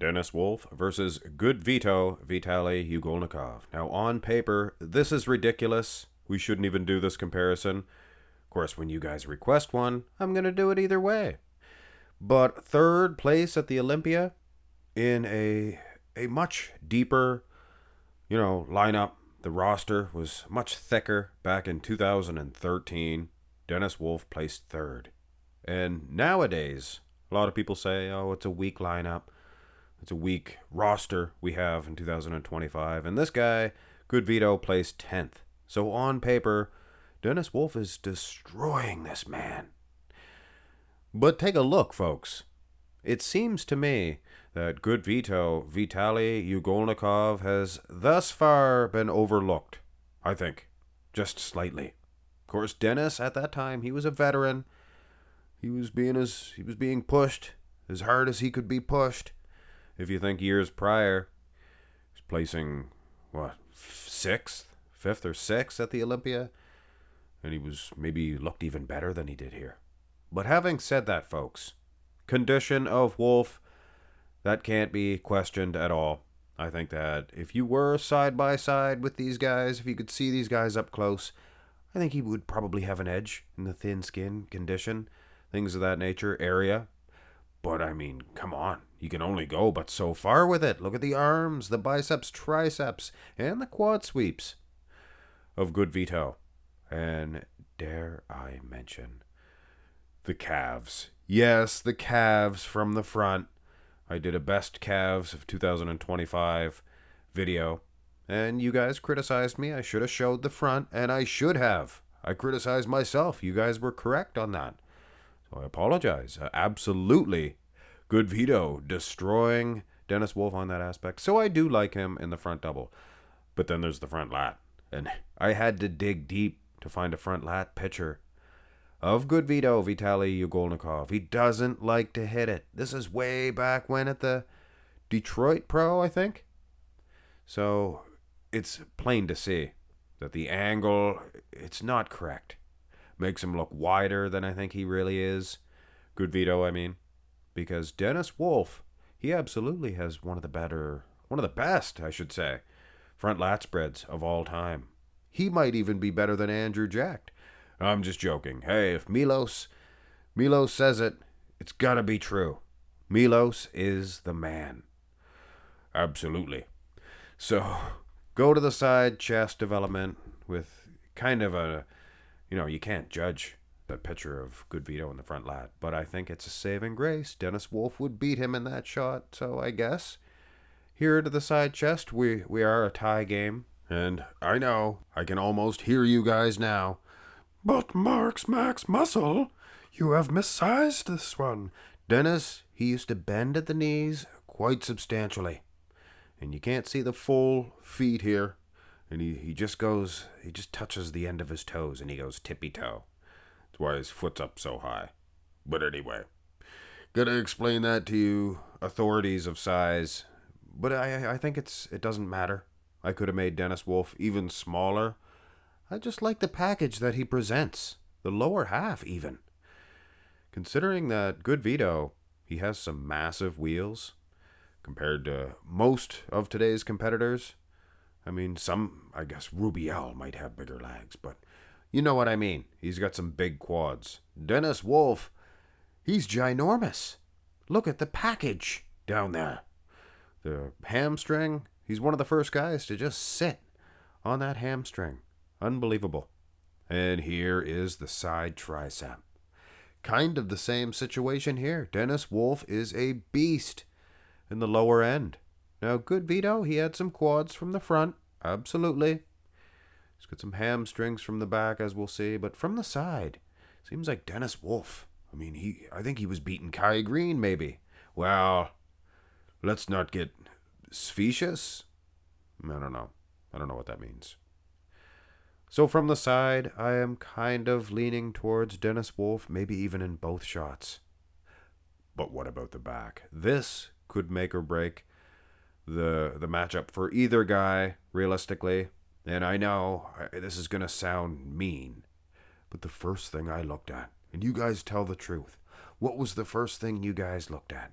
Dennis Wolf versus GOODVITO Vitaly Ugolnikov. Now, on paper, this is ridiculous. We shouldn't even do this comparison. Of course, when you guys request one, I'm going to do it either way. But third place at the Olympia in a much deeper, lineup. The roster was much thicker back in 2013. Dennis Wolf placed third. And nowadays, a lot of people say, oh, it's a weak lineup. It's a weak roster we have in 2025. And this guy, GOODVITO, placed 10th. So on paper, Dennis Wolf is destroying this man. But take a look, folks. It seems to me that GOODVITO Vitaly Ugolnikov has thus far been overlooked. I think. Just slightly. Of course, Dennis, at that time, he was a veteran. He was being pushed as hard as he could be pushed. If you think years prior, he's placing, fifth or sixth at the Olympia, and he maybe looked even better than he did here. But having said that, folks, condition of Wolf, that can't be questioned at all. I think that if you were side by side with these guys, if you could see these guys up close, I think he would probably have an edge in the thin skin condition, things of that nature, area. But I mean, come on. You can only go but so far with it. Look at the arms, the biceps, triceps, and the quad sweeps of GOODVITO. And dare I mention the calves. Yes, the calves from the front. I did a best calves of 2025 video, and you guys criticized me. I should have showed the front, and I should have. I criticized myself. You guys were correct on that. So I apologize. Absolutely. GOODVITO destroying Dennis Wolf on that aspect. So I do like him in the front double. But then there's the front lat. And I had to dig deep to find a front lat picture of GOODVITO Vitaly Ugolnikov. He doesn't like to hit it. This is way back when at the Detroit Pro, I think. So it's plain to see that the angle, it's not correct. Makes him look wider than I think he really is. GOODVITO, I mean. Because Dennis Wolf, he absolutely has one of the best, I should say, front lat spreads of all time. He might even be better than Andrew Jacked. I'm just joking. Hey, if Milos says it, it's gotta be true. Milos is the man. Absolutely. So, go to the side chest development with kind of a, you can't judge that picture of GOODVITO in the front lat, but I think it's a saving grace. Dennis Wolf would beat him in that shot, so I guess here to the side chest, we are a tie game, and I know I can almost hear you guys now. But Max Muscle, you have missized this one. Dennis, he used to bend at the knees quite substantially, and you can't see the full feet here. And he just touches the end of his toes, and he goes tippy-toe. That's why his foot's up so high. But anyway, gotta explain that to you authorities of size. But I think it doesn't matter. I could have made Dennis Wolf even smaller. I just like the package that he presents. The lower half, even. Considering that GOODVITO, he has some massive wheels compared to most of today's competitors. I mean, I guess Rubiel might have bigger legs, but you know what I mean. He's got some big quads. Dennis Wolf, he's ginormous. Look at the package down there. The hamstring, he's one of the first guys to just sit on that hamstring. Unbelievable. And here is the side tricep. Kind of the same situation here. Dennis Wolf is a beast in the lower end. Now, GOODVITO, he had some quads from the front. Absolutely. He's got some hamstrings from the back, as we'll see. But from the side, seems like Dennis Wolf. I think he was beating Kai Green, maybe. Well, let's not get specious. I don't know what that means. So from the side, I am kind of leaning towards Dennis Wolf, maybe even in both shots. But what about the back? This could make or break the matchup for either guy, realistically. And I know this is going to sound mean, but the first thing I looked at, and you guys tell the truth, what was the first thing you guys looked at?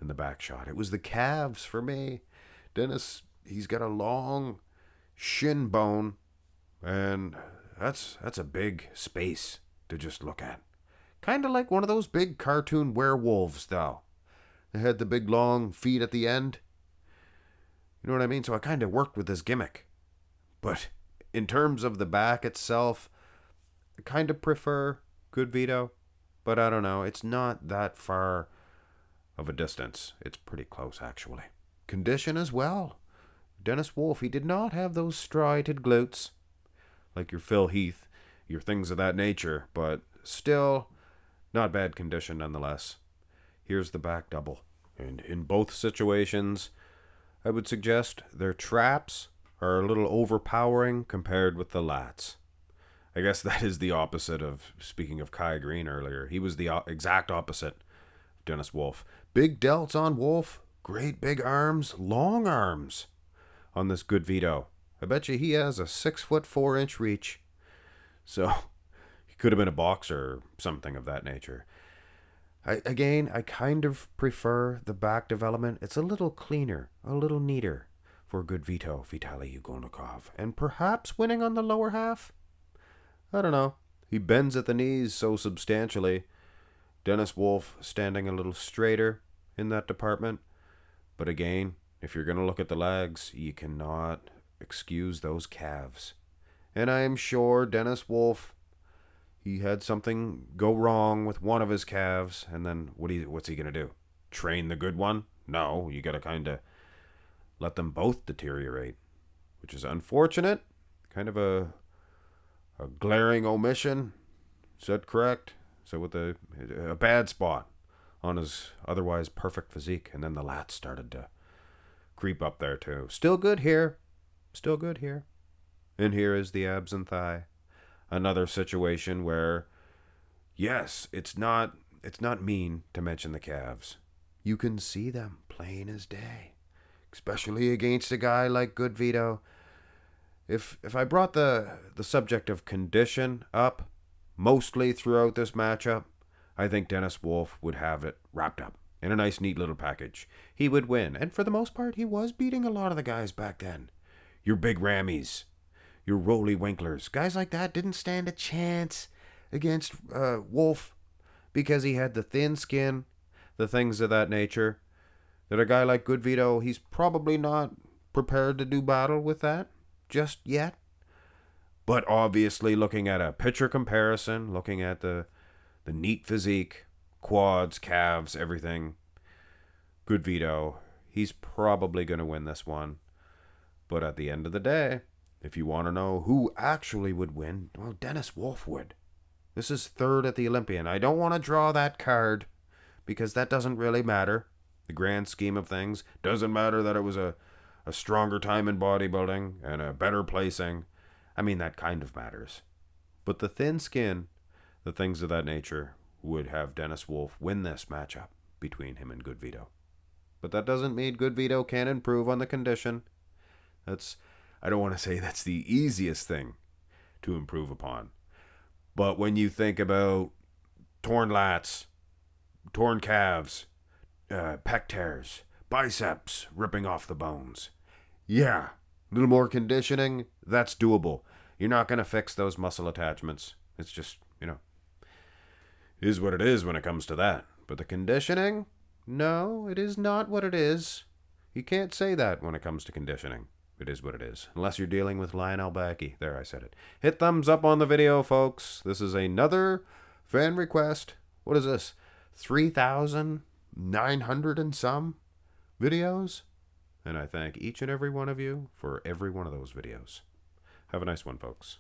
in the back shot. It was the calves for me. Dennis, he's got a long shin bone, and that's a big space to just look at. Kind of like one of those big cartoon werewolves, though. They had the big long feet at the end. You know what I mean? So I kind of worked with this gimmick. But in terms of the back itself, I kind of prefer GOODVITO. But I don't know. It's not that far of a distance. It's pretty close, actually. Condition as well. Dennis Wolf, he did not have those striated glutes like your Phil Heath, your things of that nature, but still not bad condition nonetheless. Here's the back double. And in both situations, I would suggest their traps are a little overpowering compared with the lats. I guess that is the opposite of, speaking of Kai Green earlier, he was the exact opposite of Dennis Wolf. Big delts on Wolf, great big arms, long arms on this GOODVITO. I bet you he has a 6'4" reach. So he could have been a boxer or something of that nature. I kind of prefer the back development. It's a little cleaner, a little neater for GOODVITO, Vitaly Ugolnikov. And perhaps winning on the lower half? I don't know. He bends at the knees so substantially. Dennis Wolf standing a little straighter in that department. But again, if you're going to look at the legs, you cannot excuse those calves. And I am sure Dennis Wolf, he had something go wrong with one of his calves, and then what's he going to do? Train the good one? No, you got to kind of let them both deteriorate, which is unfortunate. Kind of a glaring omission. Is that correct? So with a bad spot on his otherwise perfect physique, and then the lats started to creep up there too. Still good here. Still good here. And here is the abs and thigh. Another situation where, yes, it's not mean to mention the calves. You can see them plain as day, especially against a guy like GOODVITO. If I brought the subject of condition up mostly throughout this matchup, I think Dennis Wolf would have it wrapped up in a nice, neat little package. He would win, and for the most part, he was beating a lot of the guys back then. Your big Rammies, your Roly Winklers, guys like that didn't stand a chance against Wolf because he had the thin skin, the things of that nature. That a guy like GOODVITO, he's probably not prepared to do battle with that just yet. But obviously, looking at a picture comparison, looking at the neat physique, quads, calves, everything, GOODVITO, he's probably going to win this one. But at the end of the day, if you want to know who actually would win, well, Dennis Wolf would. This is third at the Olympia, and I don't want to draw that card because that doesn't really matter. The grand scheme of things doesn't matter that it was a stronger time in bodybuilding and a better placing. I mean, that kind of matters. But the thin skin, the things of that nature, would have Dennis Wolf win this matchup between him and GOODVITO. But that doesn't mean GOODVITO can't improve on the condition. I don't want to say that's the easiest thing to improve upon. But when you think about torn lats, torn calves, pec tears, biceps ripping off the bones, yeah, a little more conditioning, that's doable. You're not going to fix those muscle attachments. It's just, it is what it is when it comes to that. But the conditioning, no, it is not what it is. You can't say that when it comes to conditioning. It is what it is. Unless you're dealing with Lionel Backy. There, I said it. Hit thumbs up on the video, folks. This is another fan request. What is this? 3,900 and some videos? And I thank each and every one of you for every one of those videos. Have a nice one, folks.